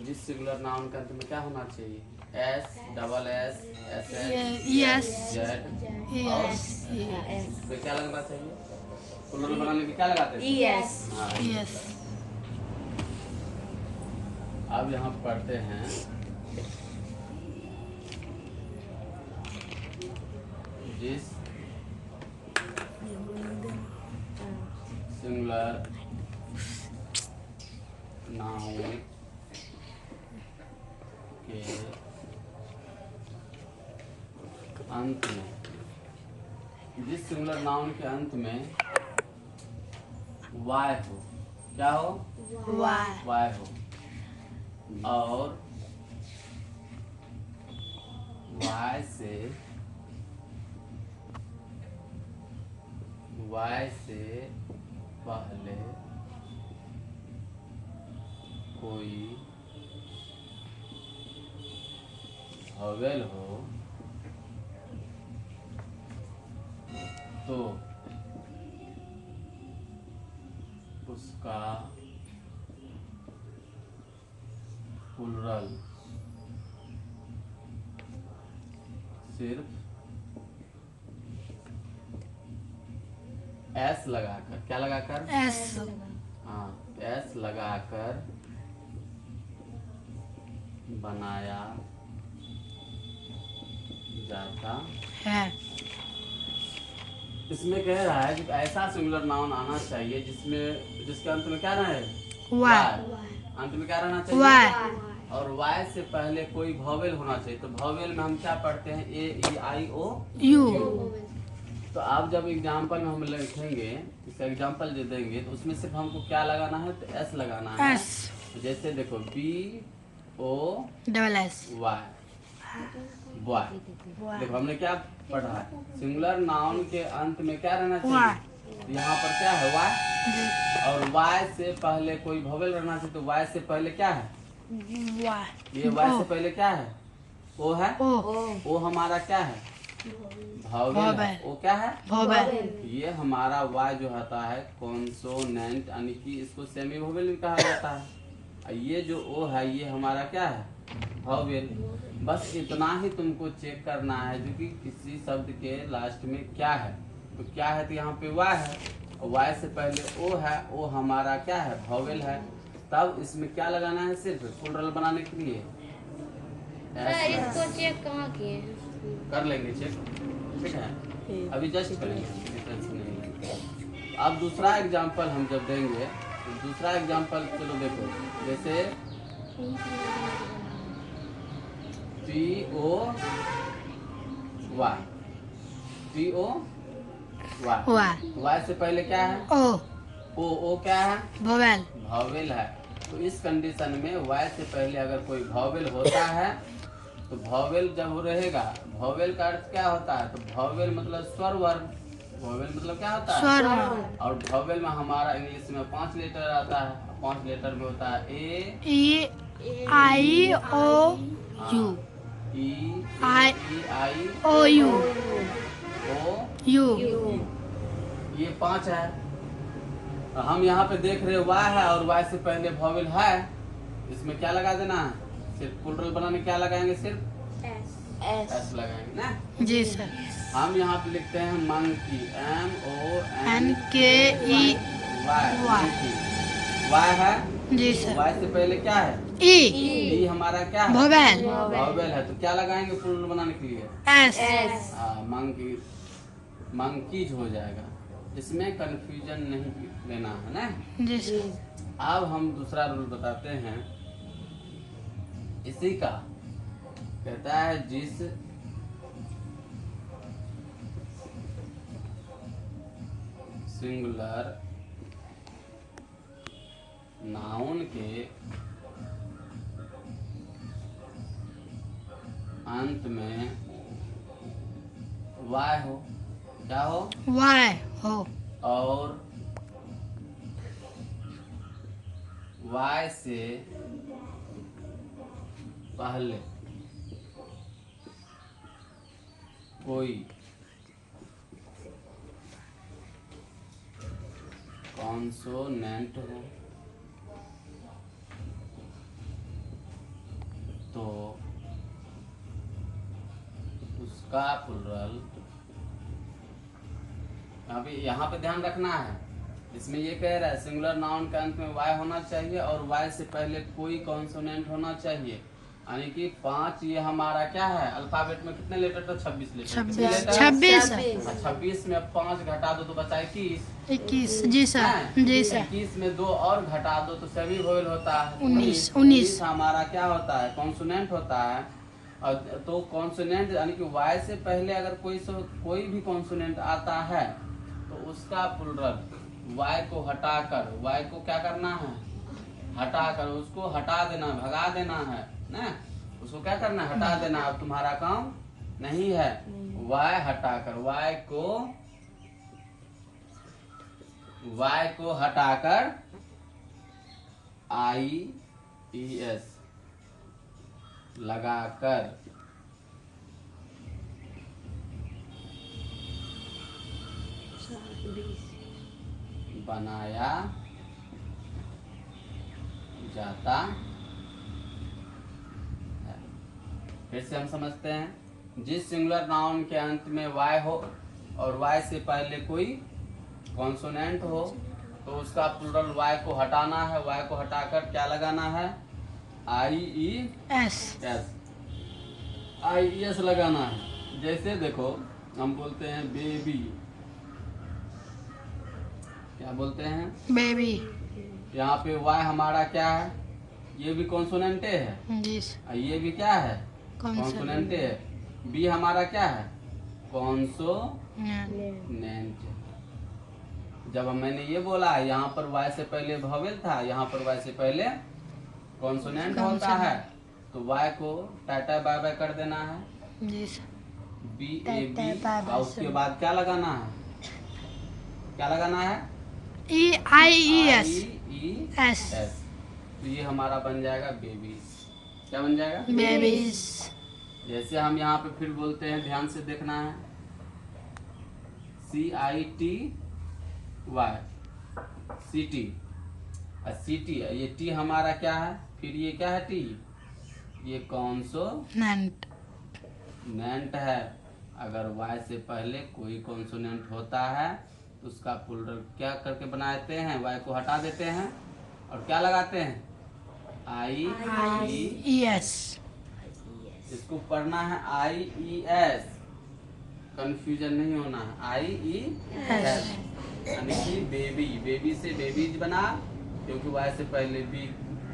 जिस singular noun के अंत में क्या होना चाहिए? S, double S, S yes, Z yes, इस पे क्या लगना चाहिए? प्लूरल बनाने में क्या लगाते हैं? यस। हाँ। यस। अब यहाँ पढ़ते हैं जिस सिंगुलर नाउन के अंत में, जिस सिंगुलर नाउन के अंत में वाय हो, क्या हो? वाई, वाय हो, और वाय से पहले कोई वोवेल हो तो उसका प्लूरल सिर्फ एस लगाकर, क्या लगाकर? एस, हाँ, एस लगाकर बनाया जाता है। इसमें कह रहा है कि ऐसा सिंगुलर नाउन आना चाहिए जिसके अंत में क्या रहे? वाई, अंत में क्या रहना चाहिए? वाई, और वाई से पहले कोई वोवेल होना चाहिए। तो वोवेल में हम क्या पढ़ते हैं? ए, ई, आई, ओ, यू। तो आप जब एग्जाम्पल में हम लिखेंगे, इसका एग्जाम्पल जो देंगे तो उसमें सिर्फ हमको क्या लगाना है? तो एस लगाना है। एस, जैसे देखो, B O double S, Y, boy. देखो हमने क्या पढ़ा है? सिंगुलर नाउन के अंत में क्या रहना चाहिए? यहाँ पर क्या है? वाई। और वाई से पहले कोई वोवेल रहना चाहिए। तो वाई से पहले क्या है? वाई, ये वाई से पहले क्या है? ओ है। ओ, ओ हमारा क्या है? वोवेल है। ओ क्या है? वोवेल, ये हमारा वाई जो होता है कॉन्सोनेंट, यानी कि इसको सेमी वोवेल भी कहा जाता है। और ये जो ओ है ये हमारा क्या है? वोवेल। बस इतना ही तुमको चेक करना है जो कि किसी शब्द के लास्ट में क्या है। तो क्या है? तो यहाँ पे वाई है, और वाई से पहले ओ है। ओ हमारा क्या है? वोवेल है। तब इसमें क्या लगाना है? सिर्फ प्लूरल बनाने के लिए सर इसको चेक कहाँ किए? कर लेंगे चेक, ठीक है? अभी जस्ट करेंगे, टेंशन नहीं लेंगे। अब दूसरा एग्जांपल हम जब देंगे तो दूसरा एग्जांपल चलो देखो, जैसे P O Y, P O Y, Y, Y से पहले क्या है? ओ, ओ क्या है? वोवेल, वोवेल है। तो इस कंडीशन में वाई से पहले अगर कोई वोवेल होता है तो वोवेल जब रहेगा, वोवेल का अर्थ क्या होता है? तो वोवेल मतलब स्वर वर्ण। वोवेल मतलब क्या होता है? स्वर वर्ण। और वोवेल में हमारा इंग्लिश में 5 लेटर आता है। 5 लेटर में होता है A, E, I, O, U, E, I, I, O, U, O, U, ये 5 है। हम यहाँ पे देख रहे वाई है और वाई से पहले वोवेल है। इसमें क्या लगा देना है? सिर्फ प्लूरल बनाने क्या लगाएंगे? सिर्फ एस लगाएंगे ना। जी सर। हम यहाँ पे लिखते हैं मंकी, MONKEY, एन के ई वाई। वाई, वाई है। जी सर। वाई से पहले क्या है? ई, ई हमारा क्या है? वोवेल, वोवेल है। तो क्या लगाएंगे प्लूरल बनाने के लिए? एस, मंकी, मंकीज हो जाएगा। इसमें कंफ्यूजन नहीं लेना है ना। जी सर। अब हम दूसरा रूल बताते हैं इसी का। कहता है जिस सिंगुलर नाउन के अंत में वाई हो, क्या हो? वाई हो, और वाई से पहले कोई कॉन्सोनेंट हो तो उसका प्लूरल, यहाँ पे ध्यान रखना है, इसमें ये कह रहा है सिंगुलर नाउन के अंत में वाई होना चाहिए और वाई से पहले कोई कॉन्सोनेंट होना चाहिए, यानी कि 5 ये हमारा क्या है, अल्फाबेट में कितने लेटर था, 26 लेटर। कितने लेटर? 26 26 में 5 घटा दो तो बचा 21। 21 जी सर, जी सर। 21 में 2 और घटा दो तो सेमी वोवेल होता है 19 19 हमारा क्या होता है, कॉन्सोनेंट होता है। और तो कॉन्सोनेंट यानी कि वाई से पहले अगर कोई भी कॉन्सोनेंट आता है तो उसका प्लूरल वाई को हटाकर, वाई को क्या करना है, हटाकर उसको हटा देना, भगा देना है ना, उसको क्या करना है, हटा देना। अब तुम्हारा काम नहीं है, वाई हटाकर, वाई को हटाकर IES लगाकर बनाया जाता है। फिर से हम समझते हैं, जिस सिंगुलर नाउन के अंत में वाई हो और वाई से पहले कोई कॉन्सोनेंट हो तो उसका प्लूरल वाई को हटाना है, वाई को हटाकर क्या लगाना है, IES लगाना है। जैसे देखो हम बोलते हैं बेबी, क्या बोलते हैं, बेबी। यहाँ पे वाई हमारा क्या है, ये भी कॉन्सोनेंटे है जी सर। और ये भी क्या है, कॉन्सोनेंटे है। बी हमारा क्या है, कॉन्सोनेंट। जब मैंने ये बोला यहाँ पर वाई से पहले वोवेल था, यहाँ पर वाई से पहले कॉन्सोनेंट होता है, तो वाई को टाटा बाय बाय कर देना है, जी सर। BAB और उसके बाद क्या लगाना है, क्या लगाना है, IES। तो ये हमारा बन जाएगा बेबी। क्या बन जाएगा, बेबीज। जैसे हम यहाँ पे फिर बोलते हैं, ध्यान से देखना है, CITY सिटी, सिटी ये टी हमारा क्या है, फिर ये क्या है, टी ये कॉन्सोनेंट है। अगर वाई से पहले कोई कॉन्सोनेंट होता है तो उसका प्लूरल क्या करके बनाते हैं, वाई को हटा देते हैं और क्या लगाते हैं, IES। इसको पढ़ना है IES, कंफ्यूजन नहीं होना है, IES यानी कि बेबी, बेबी से बेबीज बना, क्योंकि वाई से पहले बी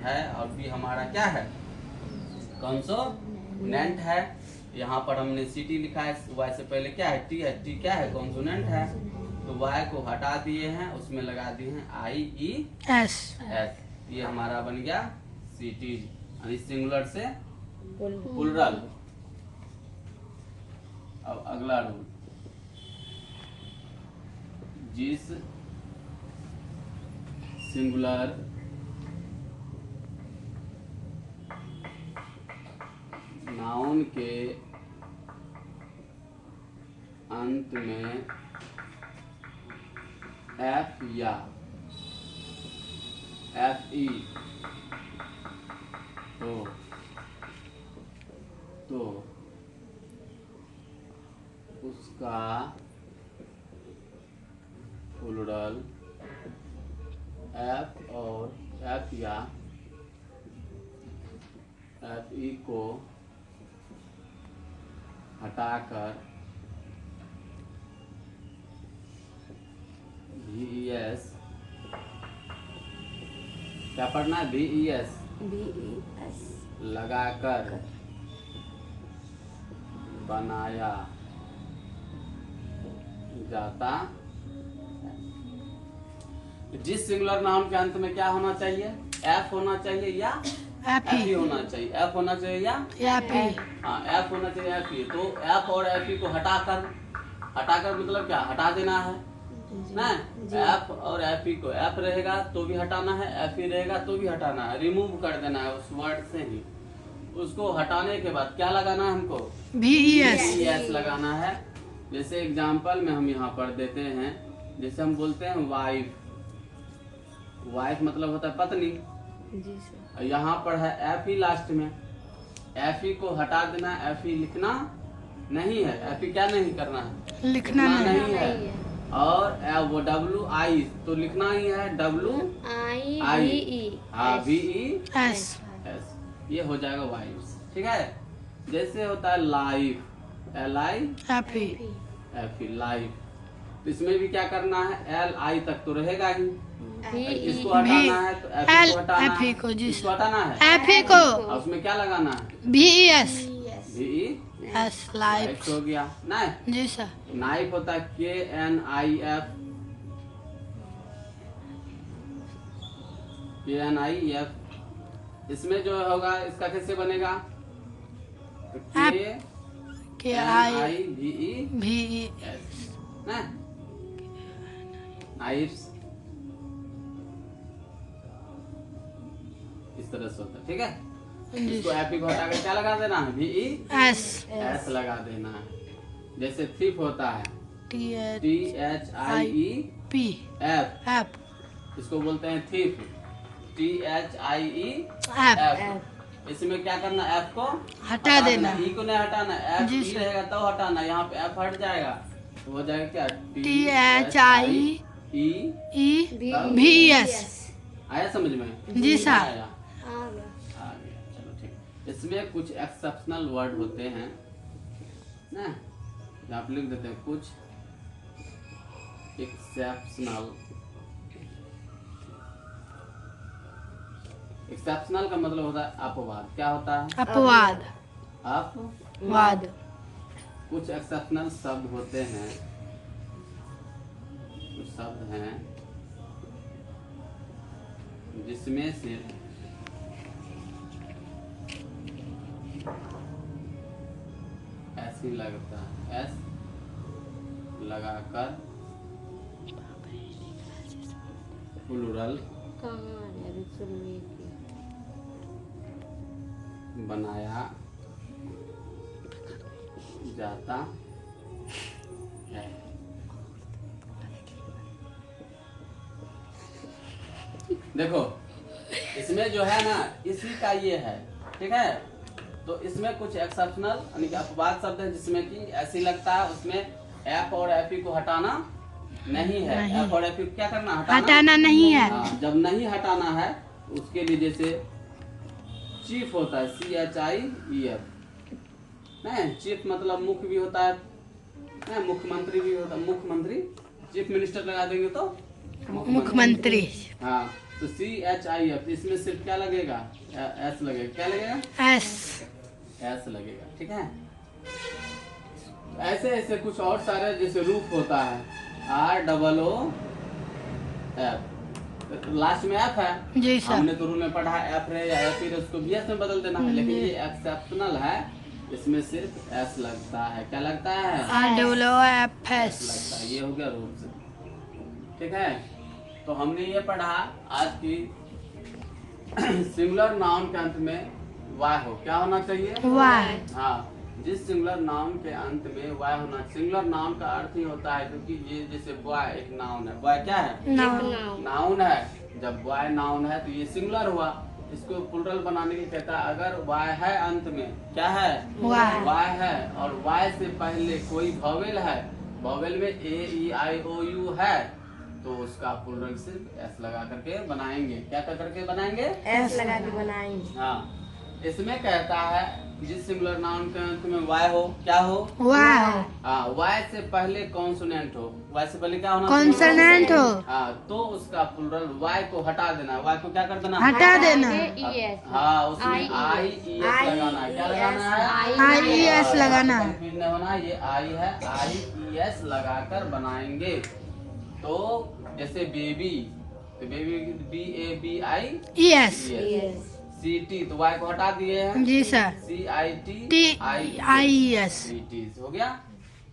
है और बी हमारा क्या है, कॉन्सोनेंट है। यहाँ पर हमने सिटी लिखा है, वाई से पहले क्या है, टी है, टी क्या है, कॉन्सोनेंट है, तो वाई को हटा दिए हैं, उसमें लगा दिए हैं IES। ये हमारा बन गया सिटी, यानी सिंगुलर से प्लूरल। अब अगला रूल, जिस सिंगुलर नाउन के अंत में F या FE हो तो उसका प्लूरल F और F या FE को हटाकर VES, क्या पढ़ना है, VES लगाकर बनाया जाता। जिस सिंगुलर नाउन के अंत में क्या होना चाहिए, F होना चाहिए या FE होना चाहिए, F होना चाहिए या FE। हाँ F होना चाहिए FE। तो F और FE को हटाकर मतलब क्या, हटा देना है ना। F और FE को, F रहेगा तो भी हटाना है, FE रहेगा तो भी हटाना है, रिमूव कर देना है उस वर्ड से ही। उसको हटाने के बाद क्या लगाना है हमको, VES लगाना है। जैसे एग्जाम्पल में हम यहाँ पर देते हैं, जैसे हम बोलते हैं वाइफ, वाइफ मतलब होता है पत्नी, यहाँ पर है FE लास्ट में, एफ ई को हटा देना, एफ ई लिखना नहीं है, एफ ई क्या नहीं करना है, लिखना नहीं नहीं है। और वो डब्ल्यू आई तो लिखना ही है, डब्ल्यू आई आई, ई हाँ वी ई एस एस, ये हो जाएगा वाइफ्स। ठीक है, जैसे होता है life, L I F E F E life, तो इसमें भी क्या करना है, एल आई तक तो रहेगा ही, इसको हटाना है तो एफ एल को हटाना एफ ई है, को जी इसको हटाना है, एफ ई को और उसमें क्या लगाना है, B E S V E S life हो गया। नहीं, जी सर नाइफ होता है K N I F, K N I F, इसमें जो होगा इसका कैसे बनेगा, तो के के एन आई आई वी ई भी ई एस, नाइफ्स इस तरह से होता है। ठीक है, जी इसको एफ को हटा के क्या लगा देना है, वी ई एस एस लगा देना है। जैसे थिफ होता है T T H I E P F, F इसको बोलते हैं thief, T H I E F F. इसमें क्या करना, एफ को हटा देना ई को नहीं हटाना, एफ जी ई सर। रहेगा तो हटाना, यहाँ पे एफ हट जाएगा तो हो जाएगा क्या, टी एच आई ई, ई भी ई एस आया समझ में, जी सर। आया, आ गया, चलो ठीक। इसमें कुछ एक्सेप्शनल वर्ड होते हैं ना, यहाँ पे लिख देते हैं कुछ एक्सेप्शनल। एक्सेप्शनल का मतलब होता है अपवाद, क्या होता है, अपवाद अपवाद। वाद कुछ एक्सेप्शनल शब्द होते हैं, कुछ शब्द हैं जिसमें से ऐसी लगता है, एस लगाकर प्लूरल कहाँ है अभी सुनने की। बनाया जाता है। देखो इसमें जो है ना, इसी का ये है, ठीक है। तो इसमें कुछ एक्सेप्शनल यानी कि अपवाद शब्द है जिसमें कि ऐसी लगता है, उसमें एफ और एफ को हटाना नहीं है, नहीं। एफ और एफ क्या करना, हटाना नहीं है। हाँ, जब नहीं हटाना है उसके लिए जैसे चीफ होता है, C H I E F, नहीं चीफ मतलब मुख्य भी होता है, नहीं मुख्यमंत्री भी होता है, मुख्यमंत्री, चीफ मिनिस्टर लगा देंगे तो मुख्यमंत्री हाँ, तो सी एच आई एफ, इसमें सिर्फ क्या लगेगा, एस लगेगा, क्या लगेगा, एस एस लगेगा। ठीक है, ऐसे ऐसे कुछ और सारे, जैसे रूफ होता है, R double O F, last में एफ है, जी सर हमने तो रूल में पढ़ा है एफ रहे या एफ ही रहे, उसको बी एस में बदल देना है, लेकिन ये एक्सेप्शनल है, इसमें सिर्फ एस लगता है, क्या लगता है, R W F S S लगता है, ये हो गया रूल से। ठीक है, तो हमने ये पढ़ा आज की सिंगुलर नाउन के अंत में वाय हो, क्या होना चाहिए, वाई हाँ, जिस सिंगुलर नाउन के अंत में वाय होना, सिंगुलर नाउन का अर्थ ही होता है, क्योंकि ये जैसे बॉय एक नाउन है, बॉय क्या है, नाउन है, जब बॉय नाउन है तो ये सिंगुलर हुआ, इसको प्लूरल बनाने के लिए कहता है, अगर वाय है अंत में, क्या है, वाय। वाय है और वाय से पहले कोई वॉवेल है, वॉवेल में ए ई आई ओ यू है, तो उसका प्लूरल सिर्फ एस लगा करके बनाएंगे, क्या कर करके बनाएंगे, एस लगा के बनाएंगे। हाँ, इसमें कहता है जिस सिंगुलर नाउन के अंत में वाय हो, क्या हो, वाई हाँ, वाय से पहले कॉन्सोनेंट हो, वाय से पहले क्या होना, कॉन्सोनेंट हो हाँ, तो उसका प्लूरल वाय को हटा देना, वाय को क्या कर देना, हटा देना हाँ, उसमें आई ई एस लगाना है, क्या लगाना है, आई ई एस लगाना है। कंफ्यूज नहीं होना, ये आई है, आई ई एस लगाकर बनाएंगे। तो जैसे बेबी, तो baby B A B I S C T, तो वाई को हटा दिए हैं, जी sir C I T T I S C T हो गया।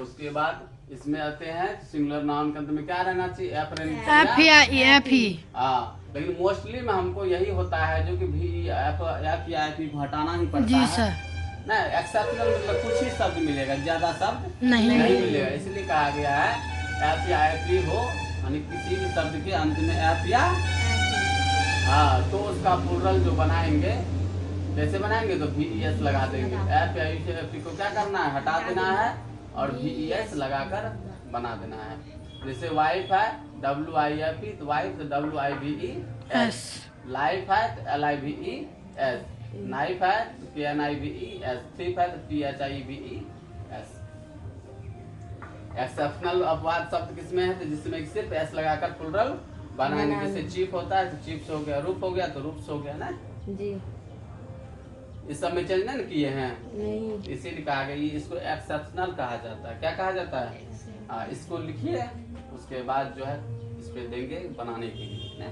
उसके बाद इसमें आते हैं सिंगुलर नाउन के अंत में क्या रहना चाहिए, एफ रहना एफ चाहिए, या एफ ही हाँ, लेकिन मोस्टली में हमको यही होता है जो कि भी एफ या एफ को हटाना ही पड़ता जी है सर ना, एक्सेप्शनल मतलब कुछ ही शब्द मिलेगा, ज्यादा शब्द नहीं मिलेगा, इसलिए कहा गया है एफ या एफ हो, यानी किसी भी शब्द के अंत में एफ या, हाँ, तो उसका प्लूरल जो बनाएंगे कैसे बनाएंगे तो VES लगा देंगे। एफ या FP को क्या करना है, हटा देना है और VES लगाकर बना देना है। जैसे वाइफ है WIFE तो वाइफ तो WIVES, लाइफ है तो LIVES, नाइफ है तो KNIVES, थिफ है तो THIVES। एक्सेप्शनल अपवाद शब्द किसमें है, तो जिसमें सिर्फ S लगाकर प्लुरल बनाएंगे। जैसे चीफ होता है तो चीफ्स हो गया, रूफ हो गया तो रूफ्स हो गया ना। जी इस सब में चेंज नहीं किए हैं, नहीं। इसीलिए कहा गया ये इसको एक्सेप्शनल कहा जाता है। क्या कहा जाता है, इसको लिखिए, उसके बाद जो है इस पे देंगे बनाने के लिए ना।